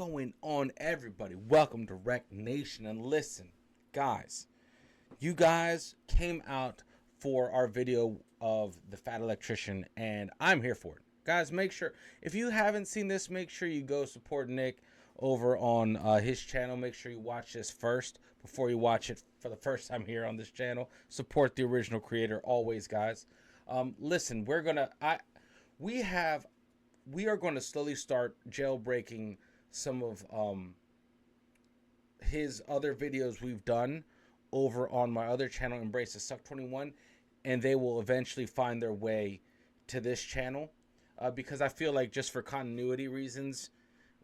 going on, everybody? Welcome to Rec Nation. And listen, guys, you guys came out for our video of the Fat Electrician, and I'm here for it. Guys, make sure, if you haven't seen this, make sure you go support Nick over on his channel. Make sure you watch this first before you watch it for the first time here on this channel. Support the original creator always, guys. Listen, we are going to slowly start jailbreaking some of his other videos we've done over on my other channel, Embrace the Suck 21, and they will eventually find their way to this channel because I feel like just for continuity reasons,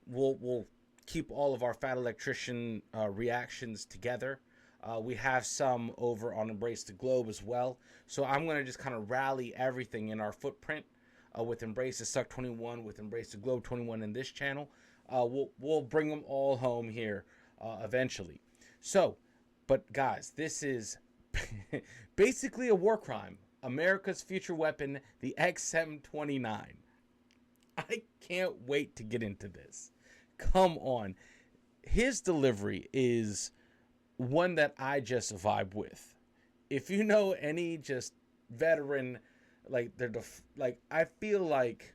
we'll keep all of our Fat Electrician reactions together. We have some over on Embrace the Globe as well, so I'm going to just kind of rally everything in our footprint with Embrace the Suck 21, with Embrace the Globe 21 in this channel. We'll bring them all home here eventually. So, but guys, this is basically a war crime. America's future weapon, the XM29. I can't wait to get into this. Come on. His delivery is one that I just vibe with. If you know any just veteran, like I feel like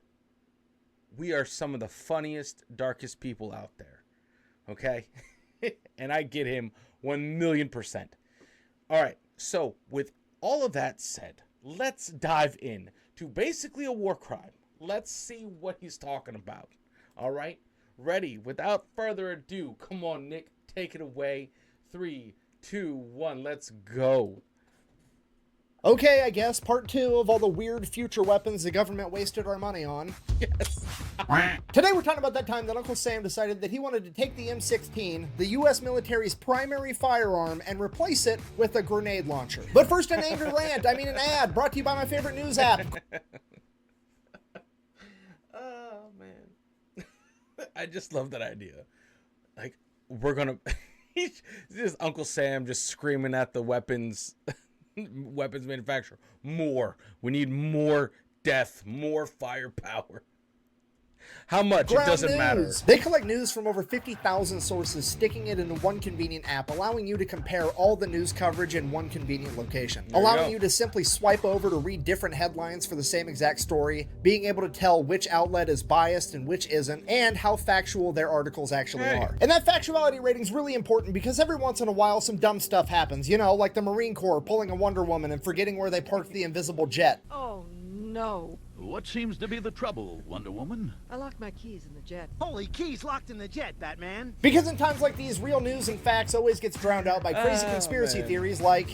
we are some of the funniest, darkest people out there. Okay? And I get him 1,000,000%. All right. So with all of that said, let's dive in to basically a war crime. Let's see what he's talking about. All right? Ready? Without further ado, come on, Nick, take it away. 3, 2, 1, let's go. Okay, I guess, part 2 of all the weird future weapons the government wasted our money on. Yes. Today we're talking about that time that Uncle Sam decided that he wanted to take the M16, the US military's primary firearm, and replace it with a grenade launcher. But first, an angry rant, I mean an ad, brought to you by my favorite news app. Oh, man. I just love that idea. Like, we're gonna... Just Uncle Sam just screaming at the weapons manufacturer. More. We need more death, more firepower. How much? Ground it doesn't news. matter. They collect news from over 50,000 sources, sticking it into one convenient app, allowing you to compare all the news coverage in one convenient location. Allowing you to simply swipe over to read different headlines for the same exact story, being able to tell which outlet is biased and which isn't, and how factual their articles actually are. And that factuality rating is really important because every once in a while some dumb stuff happens, you know, like the Marine Corps pulling a Wonder Woman and forgetting where they parked the invisible jet. Oh, no. What seems to be the trouble, Wonder Woman? I locked my keys in the jet. Holy keys locked in the jet, Batman. Because in times like these, real news and facts always gets drowned out by crazy conspiracy theories like...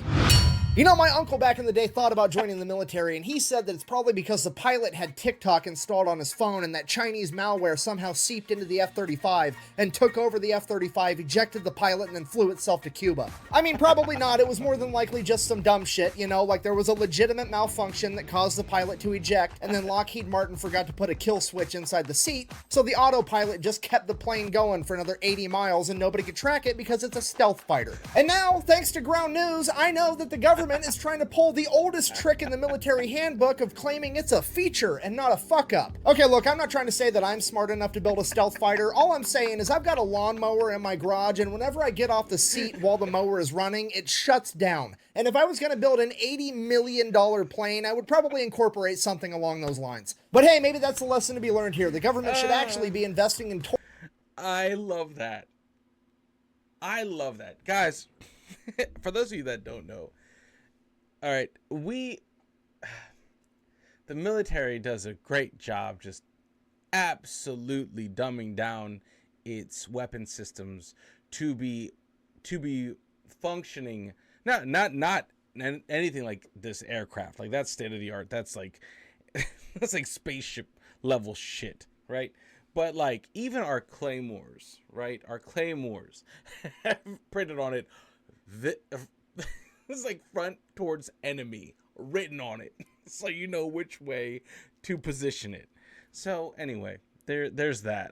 You know, my uncle back in the day thought about joining the military, and he said that it's probably because the pilot had TikTok installed on his phone and that Chinese malware somehow seeped into the F-35 and took over the F-35, ejected the pilot, and then flew itself to Cuba. I mean, probably not. It was more than likely just some dumb shit, you know, like there was a legitimate malfunction that caused the pilot to eject, and then Lockheed Martin forgot to put a kill switch inside the seat, so the autopilot just kept the plane going for another 80 miles and nobody could track it because it's a stealth fighter. And now, thanks to ground news, I know that the government is trying to pull the oldest trick in the military handbook of claiming it's a feature and not a fuck up. Okay, look, I'm not trying to say that I'm smart enough to build a stealth fighter. All I'm saying is I've got a lawnmower in my garage, and whenever I get off the seat while the mower is running, it shuts down. And if I was going to build an $80 million plane, I would probably incorporate something along those lines. But hey, maybe that's the lesson to be learned here. The government should actually be investing in... I love that. I love that. Guys, for those of you that don't know, all right, the military does a great job just absolutely dumbing down its weapon systems to be functioning, not anything like this aircraft. Like, that's state of the art. That's like spaceship level shit, right? But like even our claymores, right? Our claymores have printed on it it's like front towards enemy written on it, so you know which way to position it. So anyway, there's that.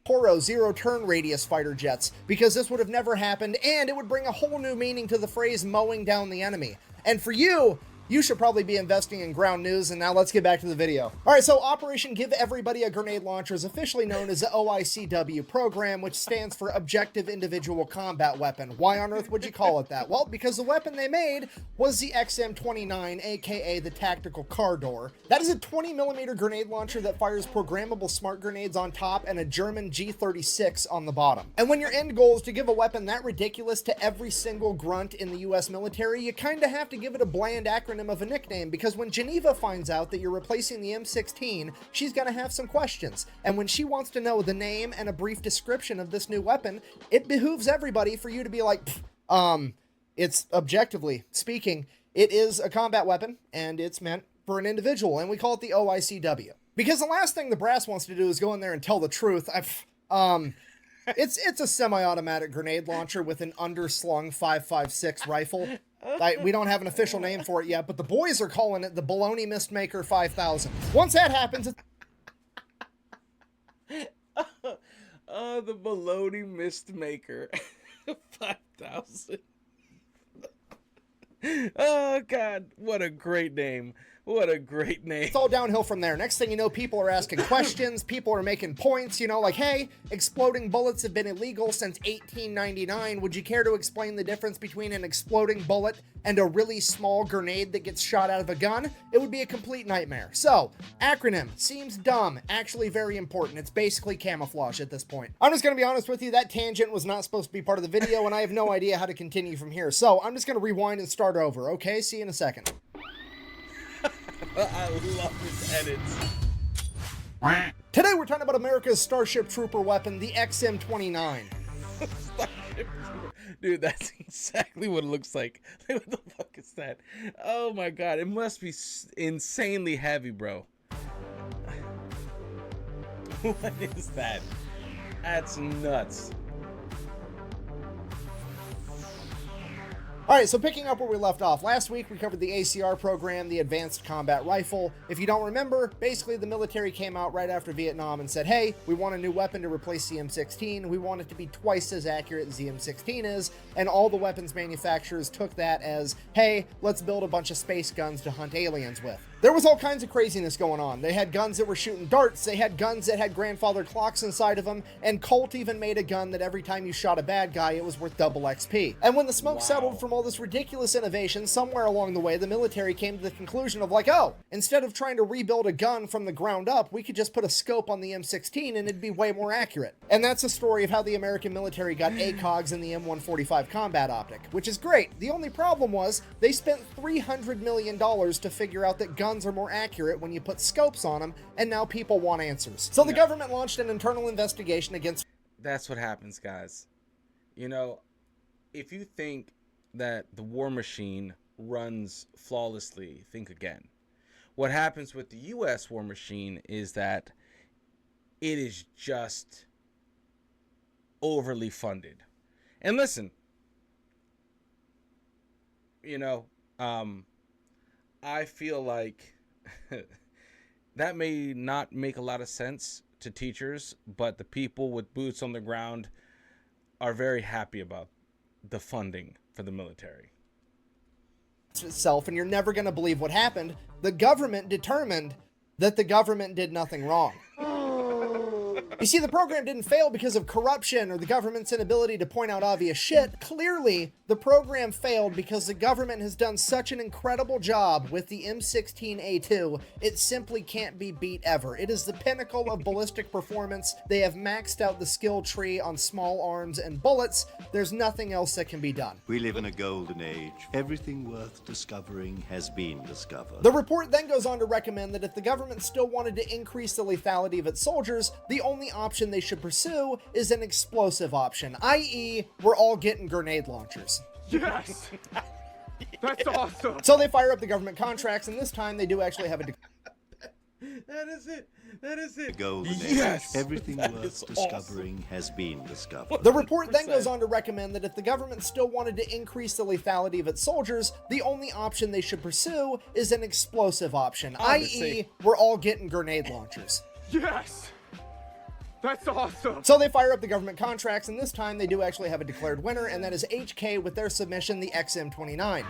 Toro zero-turn radius fighter jets, because this would have never happened, and it would bring a whole new meaning to the phrase mowing down the enemy. And for you, you should probably be investing in ground news, and now let's get back to the video. All right, so Operation Give Everybody a Grenade Launcher is officially known as the OICW program, which stands for Objective Individual Combat Weapon. Why on earth would you call it that? Well, because the weapon they made was the XM29, aka the Tactical Car Door. That is a 20mm grenade launcher that fires programmable smart grenades on top and a German G36 on the bottom. And when your end goal is to give a weapon that ridiculous to every single grunt in the US military, you kinda have to give it a bland acronym of a nickname, because when Geneva finds out that you're replacing the M16, she's gonna have some questions. And when she wants to know the name and a brief description of this new weapon, it behooves everybody for you to be like, it's objectively speaking, it is a combat weapon and it's meant for an individual, and we call it the OICW. Because the last thing the brass wants to do is go in there and tell the truth. It's a semi-automatic grenade launcher with an underslung 5.56 rifle. We don't have an official name for it yet, but the boys are calling it the Baloney Mistmaker 5000. Once that happens, Oh, the Baloney Mistmaker 5000. Oh, God. What a great name. What a great name. it's all downhill from there. Next thing you know, people are asking questions, people are making points, you know, like, hey, exploding bullets have been illegal since 1899. Would you care to explain the difference between an exploding bullet and a really small grenade that gets shot out of a gun? It would be a complete nightmare. So, acronym seems dumb, actually very important. It's basically camouflage at this point. I'm just gonna be honest with you, that tangent was not supposed to be part of the video, and I have no idea how to continue from here. So, I'm just gonna rewind and start over, okay? See you in a second. I love his edits. Today we're talking about America's Starship Trooper weapon, the XM29. Dude, that's exactly what it looks like. What the fuck is that? Oh my God, it must be insanely heavy, bro. What is that? That's nuts. All right, so picking up where we left off, last week we covered the ACR program, the Advanced Combat Rifle. If you don't remember, basically the military came out right after Vietnam and said, hey, we want a new weapon to replace the M16. We want it to be twice as accurate as the M16 is, and all the weapons manufacturers took that as, hey, let's build a bunch of space guns to hunt aliens with. There was all kinds of craziness going on. They had guns that were shooting darts, they had guns that had grandfather clocks inside of them, and Colt even made a gun that every time you shot a bad guy, it was worth double XP. And when the smoke settled from all this ridiculous innovation, somewhere along the way, the military came to the conclusion of like, oh, instead of trying to rebuild a gun from the ground up, we could just put a scope on the M16 and it'd be way more accurate. And that's the story of how the American military got ACOGs in the M145 combat optic, which is great. The only problem was they spent $300 million to figure out that guns are more accurate when you put scopes on them, and now people want answers. So the government launched an internal investigation against... That's what happens, guys. You know, if you think that the war machine runs flawlessly, think again. What happens with the U.S. war machine is that it is just overly funded. And listen, you know, I feel like that may not make a lot of sense to teachers, but the people with boots on the ground are very happy about the funding for the military itself, and you're never going to believe what happened. The government determined that the government did nothing wrong. You see, the program didn't fail because of corruption or the government's inability to point out obvious shit. Clearly, the program failed because the government has done such an incredible job with the M16A2, it simply can't be beat ever. It is the pinnacle of ballistic performance. They have maxed out the skill tree on small arms and bullets. There's nothing else that can be done. We live in a golden age. Everything worth discovering has been discovered. The report then goes on to recommend that if the government still wanted to increase the lethality of its soldiers, the only option they should pursue is an explosive option, i.e., we're all getting grenade launchers. Yes! That's awesome! So they fire up the government contracts, and this time they do actually have a... That is it. That is it. The golden Yes. age. Everything That worth is discovering awesome. has been discovered. The report then goes on to recommend that if the government still wanted to increase the lethality of its soldiers, the only option they should pursue is an explosive option, i.e., we're all getting grenade launchers. Yes! That's awesome! So they fire up the government contracts, and this time they do actually have a declared winner, and that is HK with their submission, the XM29.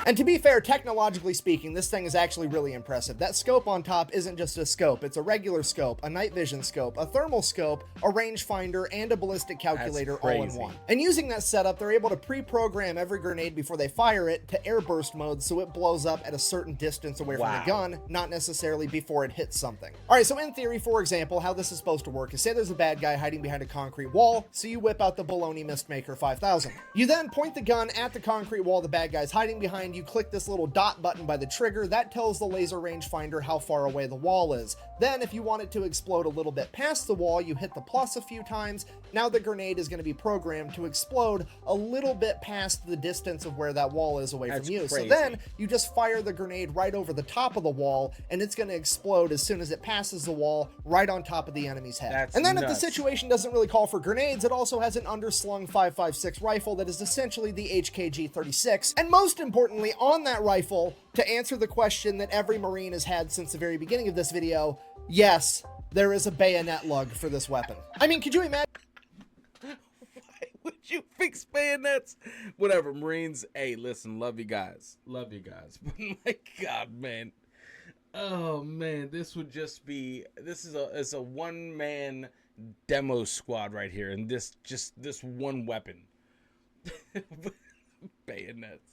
And to be fair, technologically speaking, this thing is actually really impressive. That scope on top isn't just a scope, it's a regular scope, a night vision scope, a thermal scope, a rangefinder, and a ballistic calculator all in one. And using that setup, they're able to pre-program every grenade before they fire it to airburst mode so it blows up at a certain distance away from the gun, not necessarily before it hits something. Alright, so in theory, for example, how this is supposed to work is say there's a bad guy hiding behind a concrete wall, so you whip out the Baloney Mistmaker 5000. You then point the gun at the concrete wall the bad guy's hiding behind, you click this little dot button by the trigger, that tells the laser rangefinder how far away the wall is. Then if you want it to explode a little bit past the wall, you hit the plus a few times. Now the grenade is going to be programmed to explode a little bit past the distance of where that wall is away from you. Crazy. So then you just fire the grenade right over the top of the wall, and it's going to explode as soon as it passes the wall right on top of the enemy's head. And then if the situation doesn't really call for grenades, it also has an underslung 5.56 rifle that is essentially the HKG-36. And most importantly, on that rifle, to answer the question that every Marine has had since the very beginning of this video, yes, there is a bayonet lug for this weapon. I mean, could you imagine? Why would you fix bayonets? Whatever, Marines. Hey, listen, love you guys. Love you guys. But my God, man. Oh, man, this would just be... This is a one-man demo squad right here. And this one weapon. Bayonets.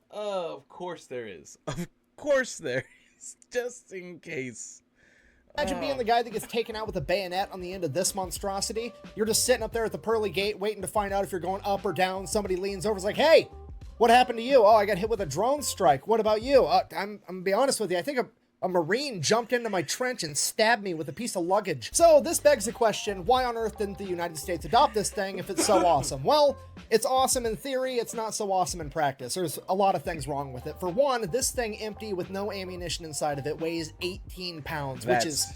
Of course there is. Of course there is. Just in case. Imagine being the guy that gets taken out with a bayonet on the end of this monstrosity. You're just sitting up there at the pearly gate waiting to find out if you're going up or down. Somebody leans over and is like, hey, what happened to you? Oh, I got hit with a drone strike. What about you? I'm gonna be honest with you. I think a Marine jumped into my trench and stabbed me with a piece of luggage. So this begs the question, why on earth didn't the United States adopt this thing if it's so awesome? Well, it's awesome in theory, it's not so awesome in practice. There's a lot of things wrong with it. For one, this thing empty with no ammunition inside of it weighs 18 pounds, which is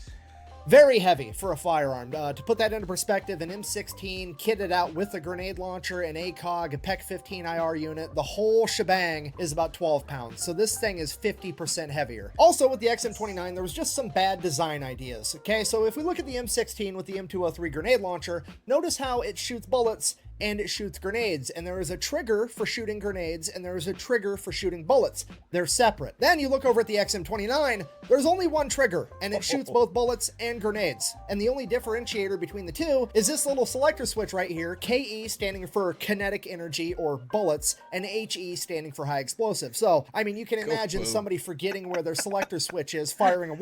very heavy for a firearm. To put that into perspective, an M16 kitted out with a grenade launcher, an ACOG, a PEC-15 IR unit, the whole shebang is about 12 pounds. So this thing is 50% heavier. Also with the XM29, there was just some bad design ideas. Okay, so if we look at the M16 with the M203 grenade launcher, notice how it shoots bullets and it shoots grenades, and there is a trigger for shooting grenades and there is a trigger for shooting bullets. They're separate. Then you look over at the XM29, there's only one trigger and it shoots both bullets and grenades. And the only differentiator between the two is this little selector switch right here, KE standing for kinetic energy or bullets, and HE standing for high explosive. So, I mean, you can imagine somebody forgetting where their selector switch is, firing a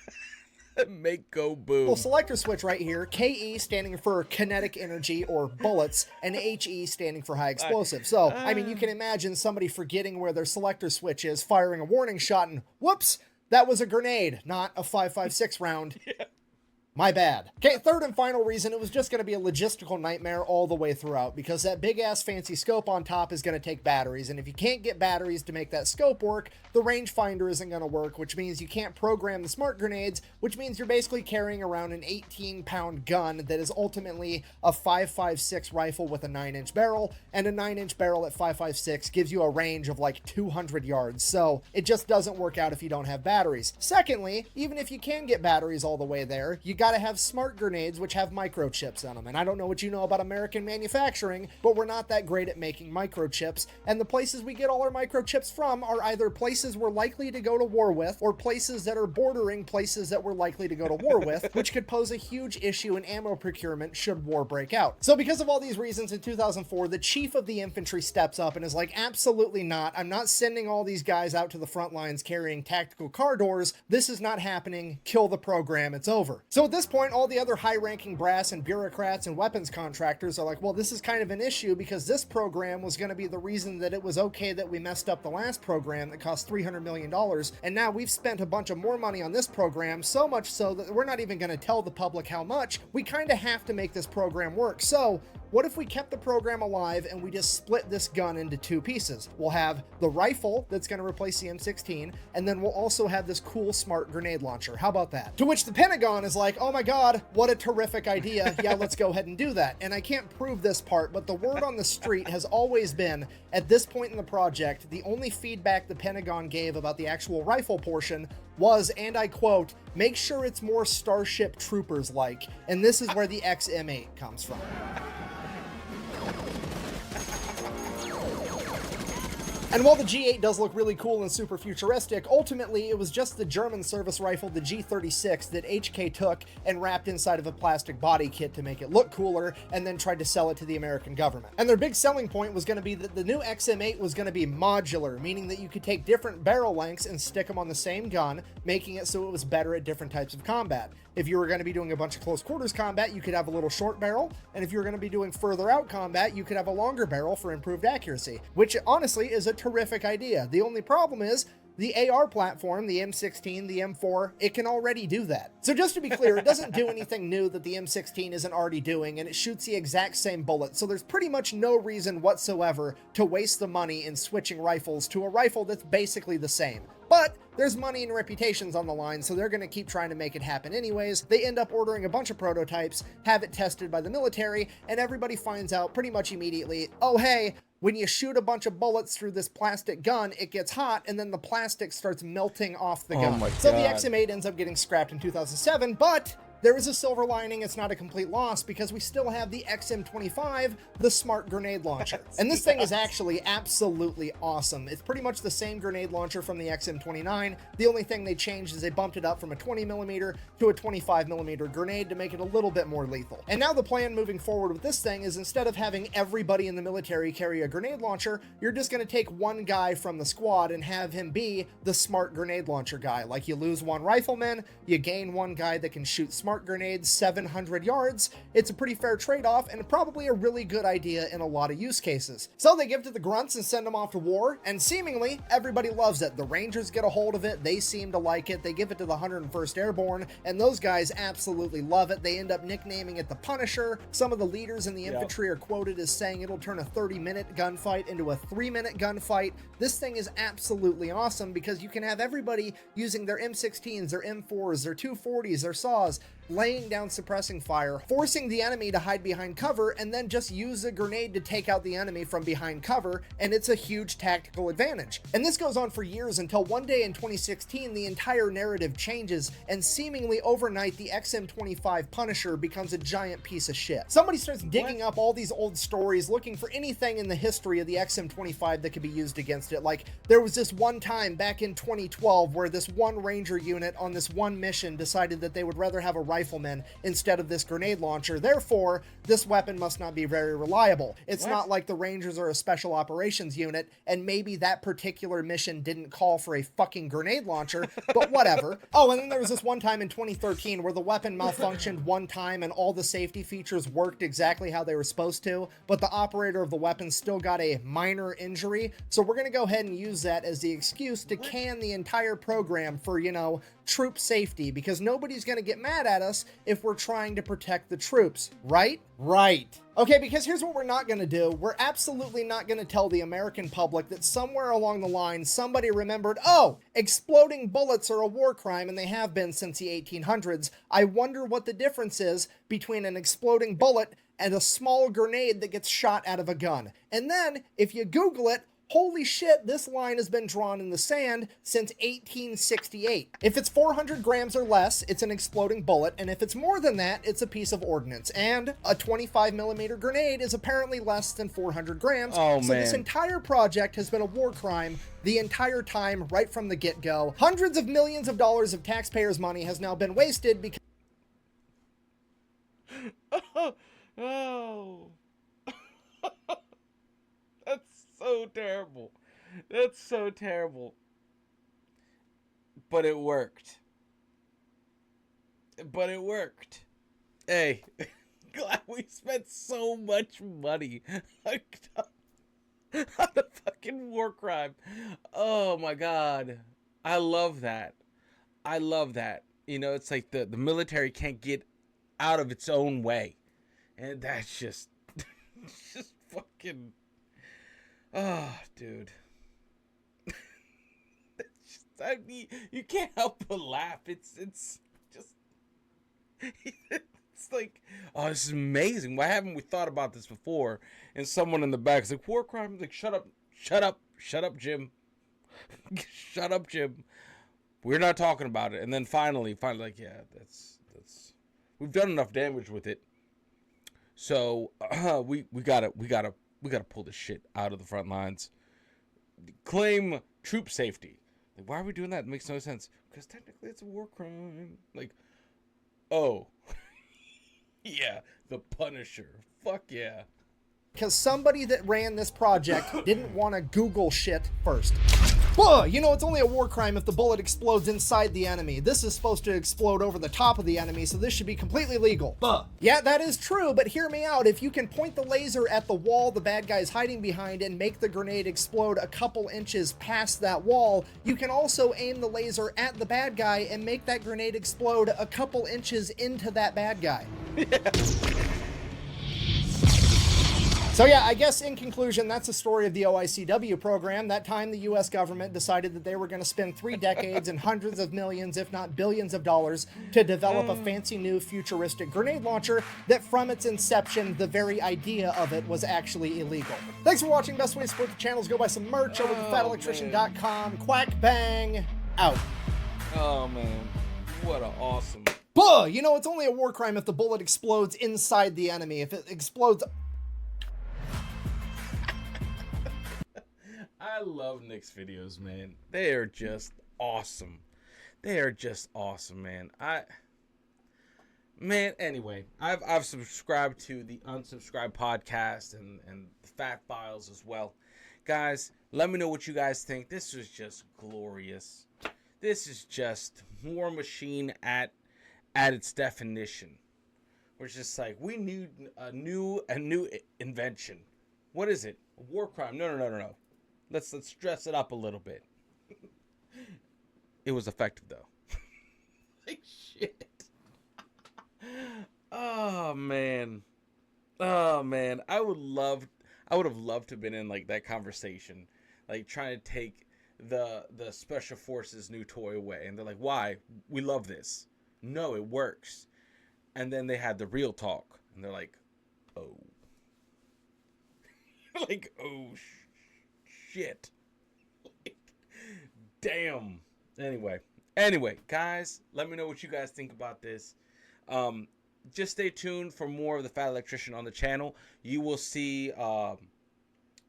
Make go boom. well, selector switch right here, KE standing for kinetic energy or bullets, and HE standing for high explosive. So, I mean, you can imagine somebody forgetting where their selector switch is, firing a warning shot, and whoops, that was a grenade, not a 5.56 round. Yeah. My bad. Okay, third and final reason, it was just going to be a logistical nightmare all the way throughout, because that big-ass fancy scope on top is going to take batteries, and if you can't get batteries to make that scope work, the rangefinder isn't going to work, which means you can't program the smart grenades, which means you're basically carrying around an 18-pound gun that is ultimately a 5.56 rifle with a 9-inch barrel, and a 9-inch barrel at 5.56 gives you a range of like 200 yards, so it just doesn't work out if you don't have batteries. Secondly, even if you can get batteries all the way there, you got to have smart grenades which have microchips in them. And I don't know what you know about American manufacturing, but we're not that great at making microchips. And the places we get all our microchips from are either places we're likely to go to war with or places that are bordering places that we're likely to go to war with, which could pose a huge issue in ammo procurement should war break out. So because of all these reasons, in 2004, the chief of the infantry steps up and is like, absolutely not. I'm not sending all these guys out to the front lines carrying tactical car doors. This is not happening. Kill the program. It's over. So at this point, all the other high-ranking brass and bureaucrats and weapons contractors are like, well, this is kind of an issue because this program was going to be the reason that it was okay that we messed up the last program that cost $300 million, and now we've spent a bunch of more money on this program, so much so that we're not even going to tell the public how much. We kind of have to make this program work. So what if we kept the program alive and we just split this gun into two pieces? We'll have the rifle that's going to replace the M16, and then we'll also have this cool smart grenade launcher. How about that? To which the Pentagon is like, oh my God, what a terrific idea. Yeah, let's go ahead and do that. And I can't prove this part, but the word on the street has always been, at this point in the project, the only feedback the Pentagon gave about the actual rifle portion was, and I quote, make sure it's more Starship Troopers-like. And this is where the XM8 comes from. And while the G8 does look really cool and super futuristic, ultimately it was just the German service rifle, the G36, that HK took and wrapped inside of a plastic body kit to make it look cooler, and then tried to sell it to the American government. And their big selling point was going to be that the new XM8 was going to be modular, meaning that you could take different barrel lengths and stick them on the same gun, making it so it was better at different types of combat. If you were going to be doing a bunch of close quarters combat, you could have a little short barrel, and if you were going to be doing further out combat, you could have a longer barrel for improved accuracy, which honestly is a terrific idea. The only problem is the AR platform, the M16, the M4, it can already do that. So just to be clear, it doesn't do anything new that the M16 isn't already doing, and it shoots the exact same bullet, so there's pretty much no reason whatsoever to waste the money in switching rifles to a rifle that's basically the same. But there's money and reputations on the line, so they're going to keep trying to make it happen anyways. They end up ordering a bunch of prototypes, have it tested by the military, and everybody finds out pretty much immediately, oh hey, when you shoot a bunch of bullets through this plastic gun, it gets hot, and then the plastic starts melting off the gun. So the XM8 ends up getting scrapped in 2007, but there is a silver lining. It's not a complete loss because we still have the XM25, the smart grenade launcher. And this thing is actually absolutely awesome. It's pretty much the same grenade launcher from the XM29. The only thing they changed is they bumped it up from a 20mm to a 25mm grenade to make it a little bit more lethal. And now the plan moving forward with this thing is instead of having everybody in the military carry a grenade launcher, you're just going to take one guy from the squad and have him be the smart grenade launcher guy. Like you lose one rifleman, you gain one guy that can shoot smart grenades 700 yards. It's a pretty fair trade-off and probably a really good idea in a lot of use cases. So they give it to the grunts and send them off to war, and seemingly everybody loves it. The Rangers get a hold of it, they seem to like it, they give it to the 101st Airborne, and those guys absolutely love it. They end up nicknaming it the Punisher. Some of the leaders in the infantry are quoted as saying it'll turn a 30-minute gunfight into a 3-minute gunfight. This thing is absolutely awesome because you can have everybody using their M16s, their M4s, their 240s, their saws, laying down suppressing fire, forcing the enemy to hide behind cover, and then just use a grenade to take out the enemy from behind cover, and it's a huge tactical advantage. And this goes on for years until one day in 2016, the entire narrative changes, and seemingly overnight, the XM25 Punisher becomes a giant piece of shit. Somebody starts digging up all these old stories, looking for anything in the history of the XM25 that could be used against it. Like, there was this one time back in 2012 where this one Ranger unit on this one mission decided that they would rather have a rifleman instead of this grenade launcher. Therefore, this weapon must not be very reliable. It's not like the Rangers are a special operations unit, and maybe that particular mission didn't call for a fucking grenade launcher, but whatever. Oh, and then there was this one time in 2013 where the weapon malfunctioned one time and all the safety features worked exactly how they were supposed to, but the operator of the weapon still got a minor injury. So we're going to go ahead and use that as the excuse to can the entire program for, you know, troop safety, because nobody's going to get mad at us if we're trying to protect the troops, right? Right. Okay, because here's what we're not going to do. We're absolutely not going to tell the American public that somewhere along the line somebody remembered, oh, exploding bullets are a war crime, and they have been since the 1800s. I wonder what the difference is between an exploding bullet and a small grenade that gets shot out of a gun. And then, if you Google it, holy shit, this line has been drawn in the sand since 1868. If it's 400 grams or less, it's an exploding bullet, and if it's more than that, it's a piece of ordnance. And a 25mm grenade is apparently less than 400 grams. So this entire project has been a war crime the entire time, right from the get-go. Hundreds of millions of dollars of taxpayers' money has now been wasted because... Oh. That's so terrible. That's so terrible. But it worked. But it worked. Hey, glad we spent so much money on a fucking war crime. Oh my god. I love that. I love that. You know, it's like the military can't get out of its own way. And that's just, just fucking... Oh, dude. I mean, you can't help but laugh. It's just... It's like, oh, this is amazing. Why haven't we thought about this before? And someone in the back is like, war crime? I'm like, shut up, Jim. Shut up, Jim. We're not talking about it. And then finally, like, yeah, that's... We've done enough damage with it. So we gotta pull this shit out of the front lines. claim troop safety. Like, why are we doing that? It makes no sense. Because technically it's a war crime. Like, oh. Yeah, the Punisher. Fuck yeah. Because somebody that ran this project didn't want to Google shit first. You know, it's only a war crime if the bullet explodes inside the enemy. This is supposed to explode over the top of the enemy, so this should be completely legal. Yeah, that is true, but hear me out. If you can point the laser at the wall the bad guy's hiding behind and make the grenade explode a couple inches past that wall, you can also aim the laser at the bad guy and make that grenade explode a couple inches into that bad guy. So yeah, I guess in conclusion, that's the story of the OICW program. That time the US government decided that they were going to spend 3 decades and hundreds of millions, if not billions of dollars to develop a fancy new futuristic grenade launcher that from its inception, the very idea of it was actually illegal. Thanks for watching. Best way to support the channel is go buy some merch over at thefatelectrician.com. Quack bang out. Oh man, what an awesome. You know, it's only a war crime if the bullet explodes inside the enemy. If it explodes... I love Nick's videos, man. They are just awesome. They are just awesome, man. Anyway, I've subscribed to the Unsubscribed podcast and the Fat Files as well. Guys, let me know what you guys think. This was just glorious. This is just War Machine at its definition. We're just like, we need a new invention. What is it? A war crime? No. Let's dress it up a little bit. It was effective though. Like shit. Oh man. I would have loved to have been in like that conversation, like trying to take the special forces new toy away, and they're like, why? We love this. No, it works. And then they had the real talk, and they're like, oh. Like, oh shit. Like, damn. Anyway, guys, let me know what you guys think about this. Just stay tuned for more of the Fat Electrician on the channel. You will see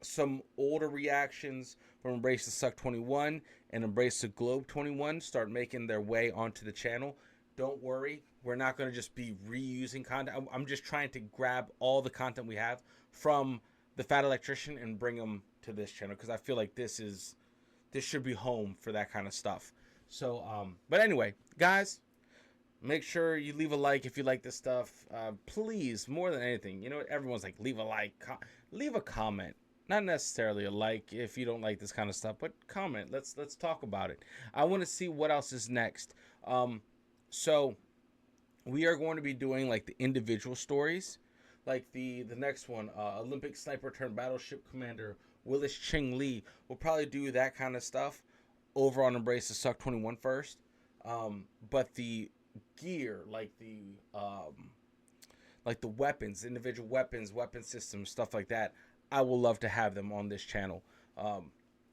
some older reactions from Embrace the Suck 21 and Embrace the Globe 21 start making their way onto the channel. Don't worry, we're not going to just be reusing content. I'm just trying to grab all the content we have from the Fat Electrician and bring them to this channel, because I feel like this should be home for that kind of stuff. So but anyway, guys, make sure you leave a like if you like this stuff. Please, more than anything, you know, everyone's like, leave a like, leave a comment. Not necessarily a like if you don't like this kind of stuff, but comment. Let's talk about it. I want to see what else is next. So we are going to be doing like the individual stories, like the next one, Olympic sniper turned battleship commander Willis Ching Lee. We'll probably do that kind of stuff over on Embrace the Suck 21 first. But the gear, like the weapons, individual weapons, weapon systems, stuff like that, I will love to have them on this channel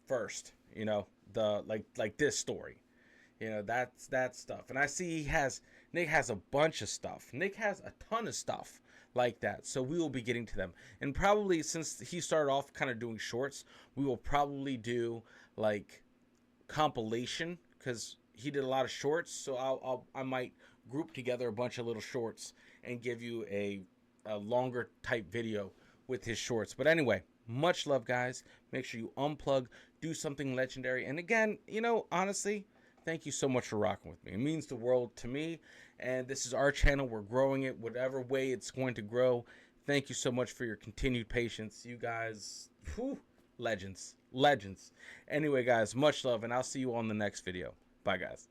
first. You know, the like this story. You know, that's that stuff. And I see Nick has a bunch of stuff. Nick has a ton of stuff like that. So we will be getting to them. And probably since he started off kind of doing shorts, we will probably do like compilation, because he did a lot of shorts. So I might group together a bunch of little shorts and give you a longer type video with his shorts. But anyway, much love, guys. Make sure you unplug, do something legendary. And again, you know, honestly, thank you so much for rocking with me. It means the world to me. And this is our channel. We're growing it whatever way it's going to grow. Thank you so much for your continued patience. You guys, whew, legends. Anyway, guys, much love, and I'll see you on the next video. Bye, guys.